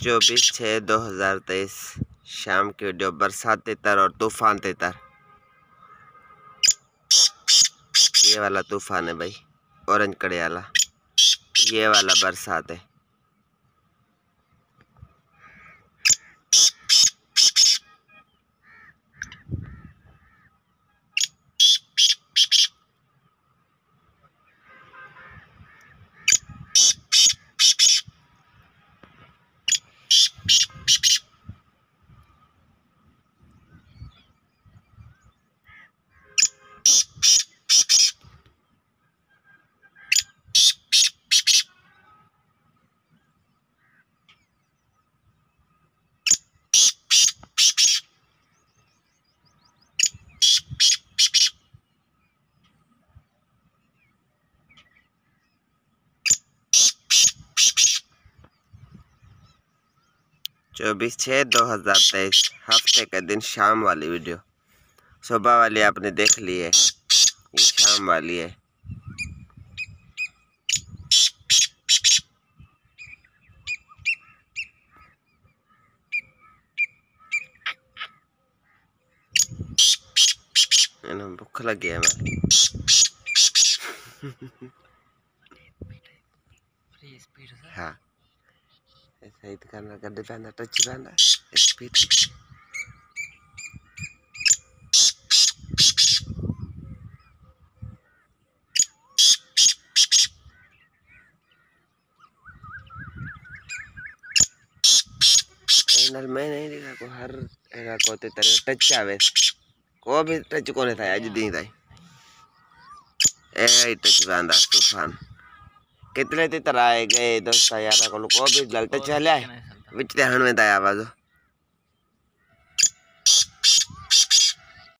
24/6/2023 शाम की वीडियो। बरसात तितर और तूफान तितर। ये वाला तूफान है भाई, ऑरेंज कड़े वाला। ये वाला बरसात है। चौबीस 6/2023 हफ्ते के दिन शाम वाली वीडियो। सुबह वाली आपने देख ली है, ये शाम वाली है। भूख लगी है मैं। हाँ ऐसा करना, गड्ढे पहना, टच पहना, स्पीड। मैं नहीं देखा को हर एरा को ते तरह टच आवे को भी टच कोने था आज दी थाई ए टच बांधा तूफान कितने ते तरह आए गए दोस्त यार को भी गलत चले विच हण में था आवाज।